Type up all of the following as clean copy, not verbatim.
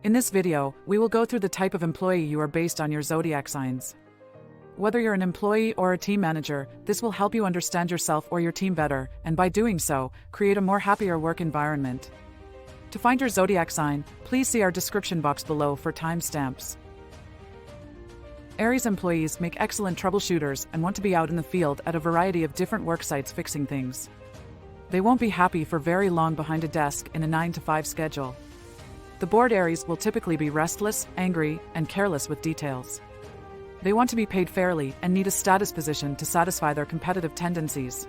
In this video, we will go through the type of employee you are based on your zodiac signs. Whether you're an employee or a team manager, this will help you understand yourself or your team better, and by doing so, create a more happier work environment. To find your zodiac sign, please see our description box below for timestamps. Aries employees make excellent troubleshooters and want to be out in the field at a variety of different work sites fixing things. They won't be happy for very long behind a desk in a 9-to-5 schedule. The bored Aries will typically be restless, angry, and careless with details. They want to be paid fairly and need a status position to satisfy their competitive tendencies.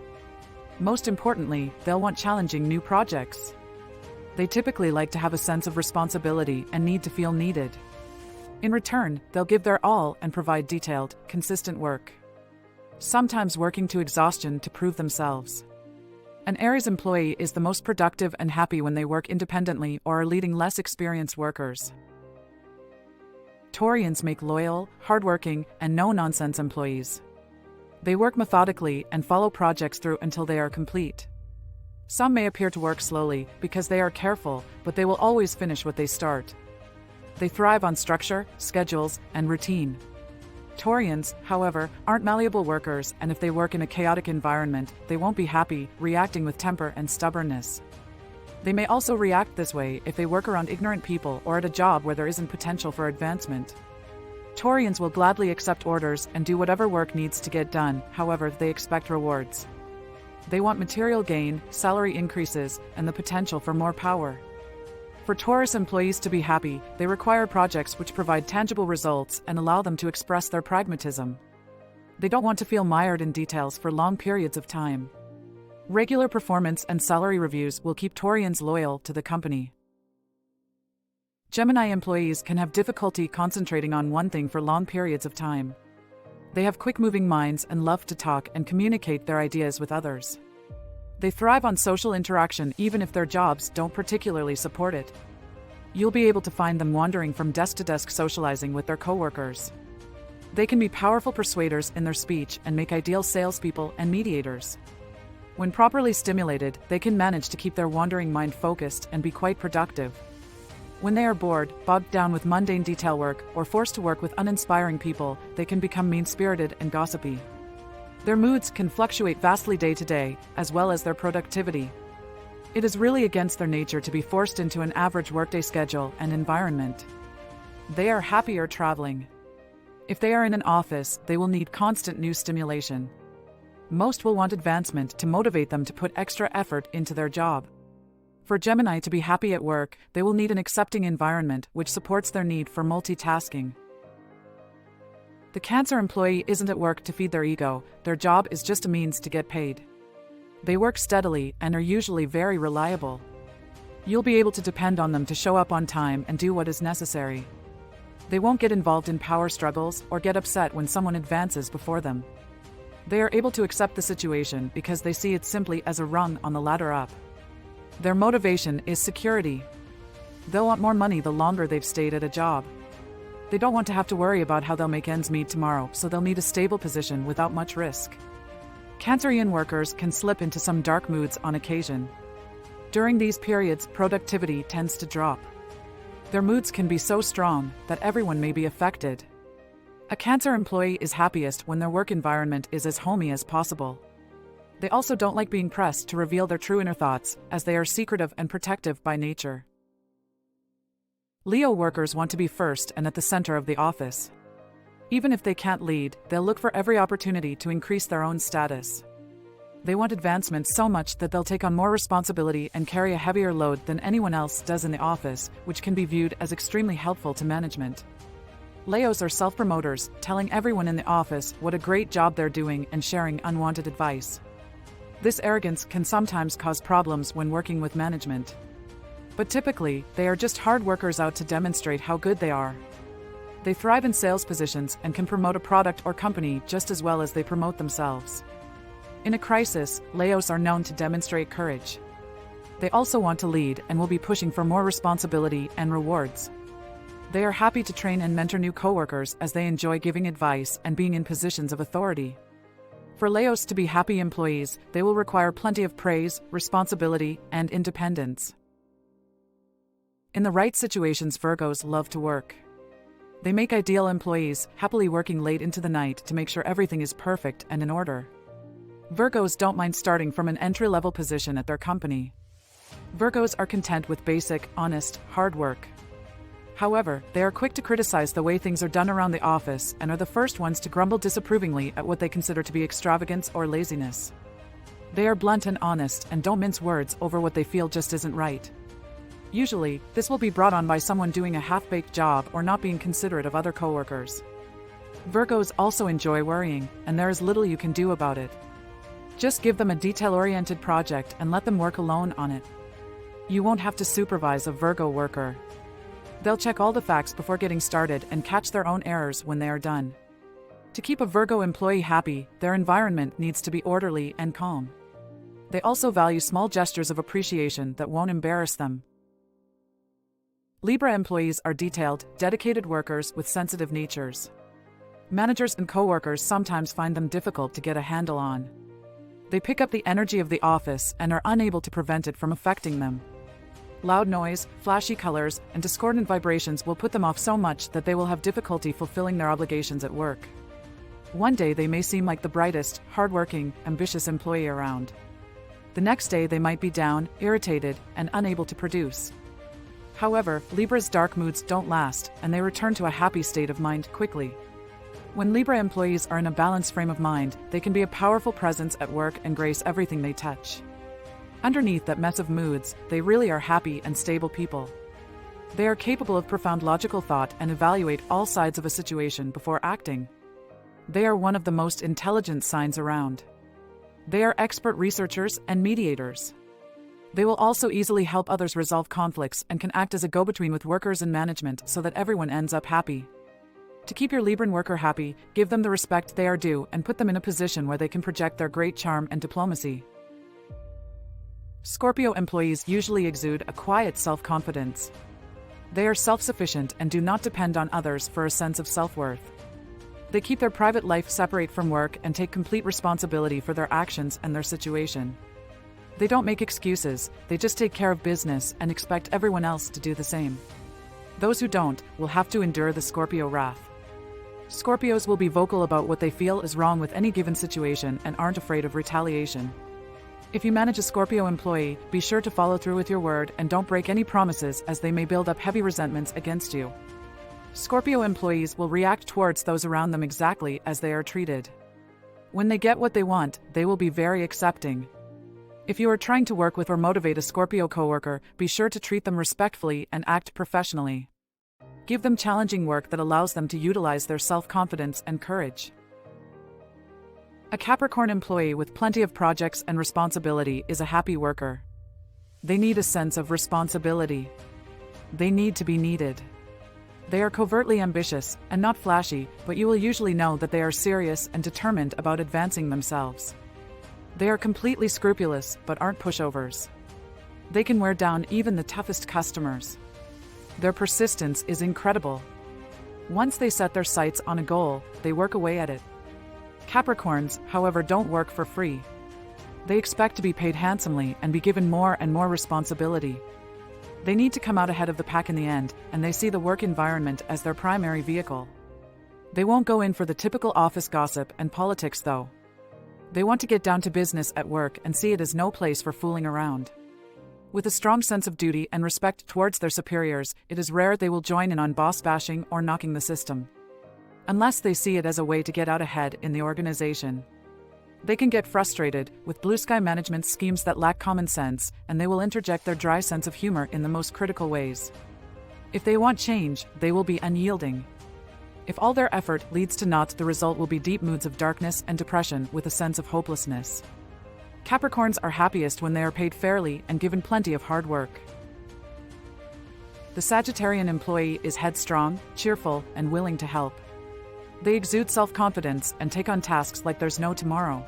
Most importantly, they'll want challenging new projects. They typically like to have a sense of responsibility and need to feel needed. In return, they'll give their all and provide detailed, consistent work, sometimes working to exhaustion to prove themselves. An Aries employee is the most productive and happy when they work independently or are leading less experienced workers. Taurians make loyal, hardworking, and no-nonsense employees. They work methodically and follow projects through until they are complete. Some may appear to work slowly because they are careful, but they will always finish what they start. They thrive on structure, schedules, and routine. Taurians, however, aren't malleable workers, and if they work in a chaotic environment, they won't be happy, reacting with temper and stubbornness. They may also react this way if they work around ignorant people or at a job where there isn't potential for advancement. Taurians will gladly accept orders and do whatever work needs to get done, however, they expect rewards. They want material gain, salary increases, and the potential for more power. For Taurus employees to be happy, they require projects which provide tangible results and allow them to express their pragmatism. They don't want to feel mired in details for long periods of time. Regular performance and salary reviews will keep Taurians loyal to the company. Gemini employees can have difficulty concentrating on one thing for long periods of time. They have quick-moving minds and love to talk and communicate their ideas with others. They thrive on social interaction even if their jobs don't particularly support it. You'll be able to find them wandering from desk to desk socializing with their coworkers. They can be powerful persuaders in their speech and make ideal salespeople and mediators. When properly stimulated, they can manage to keep their wandering mind focused and be quite productive. When they are bored, bogged down with mundane detail work, or forced to work with uninspiring people, they can become mean-spirited and gossipy. Their moods can fluctuate vastly day to day, as well as their productivity. It is really against their nature to be forced into an average workday schedule and environment. They are happier traveling. If they are in an office, they will need constant new stimulation. Most will want advancement to motivate them to put extra effort into their job. For Gemini to be happy at work, they will need an accepting environment which supports their need for multitasking. The Cancer employee isn't at work to feed their ego, their job is just a means to get paid. They work steadily and are usually very reliable. You'll be able to depend on them to show up on time and do what is necessary. They won't get involved in power struggles or get upset when someone advances before them. They are able to accept the situation because they see it simply as a rung on the ladder up. Their motivation is security. They'll want more money the longer they've stayed at a job. They don't want to have to worry about how they'll make ends meet tomorrow, so they'll need a stable position without much risk. Cancerian workers can slip into some dark moods on occasion. During these periods, productivity tends to drop. Their moods can be so strong that everyone may be affected. A Cancer employee is happiest when their work environment is as homey as possible. They also don't like being pressed to reveal their true inner thoughts, as they are secretive and protective by nature. Leo workers want to be first and at the center of the office. Even if they can't lead, they'll look for every opportunity to increase their own status. They want advancement so much that they'll take on more responsibility and carry a heavier load than anyone else does in the office, which can be viewed as extremely helpful to management. Leos are self-promoters, telling everyone in the office what a great job they're doing and sharing unwanted advice. This arrogance can sometimes cause problems when working with management. But typically, they are just hard workers out to demonstrate how good they are. They thrive in sales positions and can promote a product or company just as well as they promote themselves. In a crisis, Leos are known to demonstrate courage. They also want to lead and will be pushing for more responsibility and rewards. They are happy to train and mentor new coworkers as they enjoy giving advice and being in positions of authority. For Leos to be happy employees, they will require plenty of praise, responsibility, and independence. In the right situations, Virgos love to work. They make ideal employees, happily working late into the night to make sure everything is perfect and in order. Virgos don't mind starting from an entry-level position at their company. Virgos are content with basic, honest, hard work. However, they are quick to criticize the way things are done around the office and are the first ones to grumble disapprovingly at what they consider to be extravagance or laziness. They are blunt and honest and don't mince words over what they feel just isn't right. Usually, this will be brought on by someone doing a half-baked job or not being considerate of other coworkers. Virgos also enjoy worrying, and there is little you can do about it. Just give them a detail-oriented project and let them work alone on it. You won't have to supervise a Virgo worker. They'll check all the facts before getting started and catch their own errors when they are done. To keep a Virgo employee happy, their environment needs to be orderly and calm. They also value small gestures of appreciation that won't embarrass them. Libra employees are detailed, dedicated workers with sensitive natures. Managers and coworkers sometimes find them difficult to get a handle on. They pick up the energy of the office and are unable to prevent it from affecting them. Loud noise, flashy colors, and discordant vibrations will put them off so much that they will have difficulty fulfilling their obligations at work. One day they may seem like the brightest, hardworking, ambitious employee around. The next day they might be down, irritated, and unable to produce. However, Libra's dark moods don't last, and they return to a happy state of mind quickly. When Libra employees are in a balanced frame of mind, they can be a powerful presence at work and grace everything they touch. Underneath that mess of moods, they really are happy and stable people. They are capable of profound logical thought and evaluate all sides of a situation before acting. They are one of the most intelligent signs around. They are expert researchers and mediators. They will also easily help others resolve conflicts and can act as a go-between with workers and management so that everyone ends up happy. To keep your Libran worker happy, give them the respect they are due and put them in a position where they can project their great charm and diplomacy. Scorpio employees usually exude a quiet self-confidence. They are self-sufficient and do not depend on others for a sense of self-worth. They keep their private life separate from work and take complete responsibility for their actions and their situation. They don't make excuses, they just take care of business and expect everyone else to do the same. Those who don't will have to endure the Scorpio wrath. Scorpios will be vocal about what they feel is wrong with any given situation and aren't afraid of retaliation. If you manage a Scorpio employee, be sure to follow through with your word and don't break any promises, as they may build up heavy resentments against you. Scorpio employees will react towards those around them exactly as they are treated. When they get what they want, they will be very accepting. If you are trying to work with or motivate a Scorpio coworker, be sure to treat them respectfully and act professionally. Give them challenging work that allows them to utilize their self-confidence and courage. A Capricorn employee with plenty of projects and responsibility is a happy worker. They need a sense of responsibility. They need to be needed. They are covertly ambitious and not flashy, but you will usually know that they are serious and determined about advancing themselves. They are completely scrupulous, but aren't pushovers. They can wear down even the toughest customers. Their persistence is incredible. Once they set their sights on a goal, they work away at it. Capricorns, however, don't work for free. They expect to be paid handsomely and be given more and more responsibility. They need to come out ahead of the pack in the end, and they see the work environment as their primary vehicle. They won't go in for the typical office gossip and politics, though. They want to get down to business at work and see it as no place for fooling around. With a strong sense of duty and respect towards their superiors, it is rare they will join in on boss bashing or knocking the system. Unless they see it as a way to get out ahead in the organization. They can get frustrated with blue sky management schemes that lack common sense, and they will interject their dry sense of humor in the most critical ways. If they want change, they will be unyielding. If all their effort leads to naught, the result will be deep moods of darkness and depression with a sense of hopelessness. Capricorns are happiest when they are paid fairly and given plenty of hard work. The Sagittarian employee is headstrong, cheerful, and willing to help. They exude self-confidence and take on tasks like there's no tomorrow.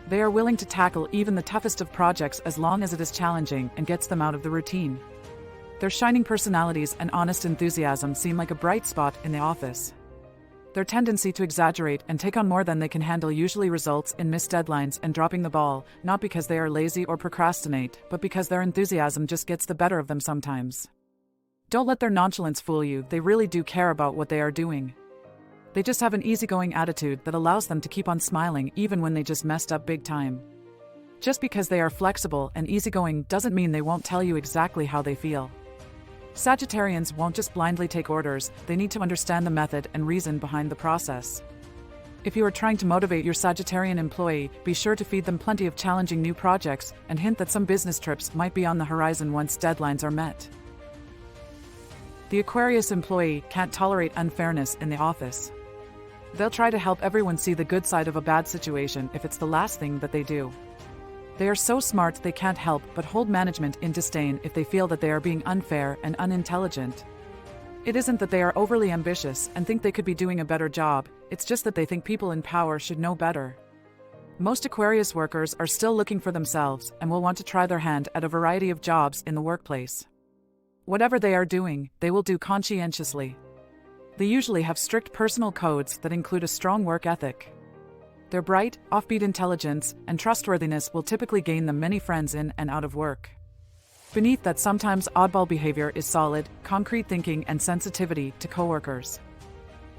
They are willing to tackle even the toughest of projects as long as it is challenging and gets them out of the routine. Their shining personalities and honest enthusiasm seem like a bright spot in the office. Their tendency to exaggerate and take on more than they can handle usually results in missed deadlines and dropping the ball, not because they are lazy or procrastinate, but because their enthusiasm just gets the better of them sometimes. Don't let their nonchalance fool you, they really do care about what they are doing. They just have an easygoing attitude that allows them to keep on smiling even when they just messed up big time. Just because they are flexible and easygoing doesn't mean they won't tell you exactly how they feel. Sagittarians won't just blindly take orders, they need to understand the method and reason behind the process. If you are trying to motivate your Sagittarian employee, be sure to feed them plenty of challenging new projects and hint that some business trips might be on the horizon once deadlines are met. The Aquarius employee can't tolerate unfairness in the office. They'll try to help everyone see the good side of a bad situation if it's the last thing that they do. They are so smart they can't help but hold management in disdain if they feel that they are being unfair and unintelligent. It isn't that they are overly ambitious and think they could be doing a better job, it's just that they think people in power should know better. Most Aquarius workers are still looking for themselves and will want to try their hand at a variety of jobs in the workplace. Whatever they are doing, they will do conscientiously. They usually have strict personal codes that include a strong work ethic. Their bright, offbeat intelligence and trustworthiness will typically gain them many friends in and out of work. Beneath that sometimes oddball behavior is solid, concrete thinking and sensitivity to coworkers.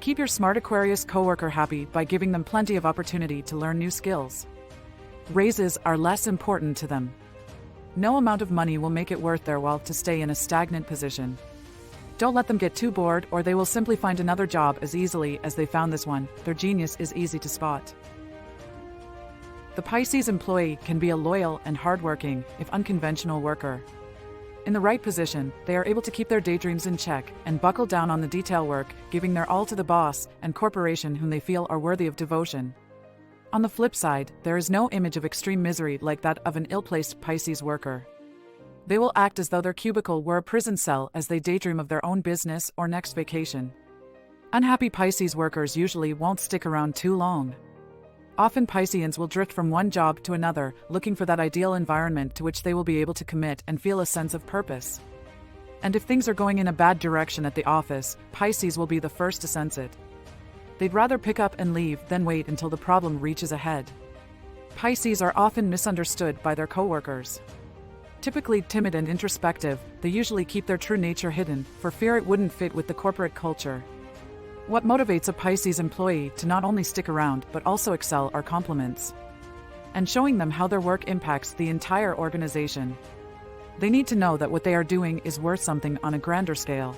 Keep your smart Aquarius coworker happy by giving them plenty of opportunity to learn new skills. Raises are less important to them. No amount of money will make it worth their while to stay in a stagnant position. Don't let them get too bored or they will simply find another job as easily as they found this one. Their genius is easy to spot. The Pisces employee can be a loyal and hardworking, if unconventional worker. In the right position, they are able to keep their daydreams in check and buckle down on the detail work, giving their all to the boss and corporation whom they feel are worthy of devotion. On the flip side, there is no image of extreme misery like that of an ill-placed Pisces worker. They will act as though their cubicle were a prison cell as they daydream of their own business or next vacation. Unhappy Pisces workers usually won't stick around too long. Often Pisceans will drift from one job to another, looking for that ideal environment to which they will be able to commit and feel a sense of purpose. And if things are going in a bad direction at the office, Pisces will be the first to sense it. They'd rather pick up and leave than wait until the problem reaches a head. Pisces are often misunderstood by their coworkers. Typically timid and introspective, they usually keep their true nature hidden, for fear it wouldn't fit with the corporate culture. What motivates a Pisces employee to not only stick around but also excel are compliments. And showing them how their work impacts the entire organization. They need to know that what they are doing is worth something on a grander scale.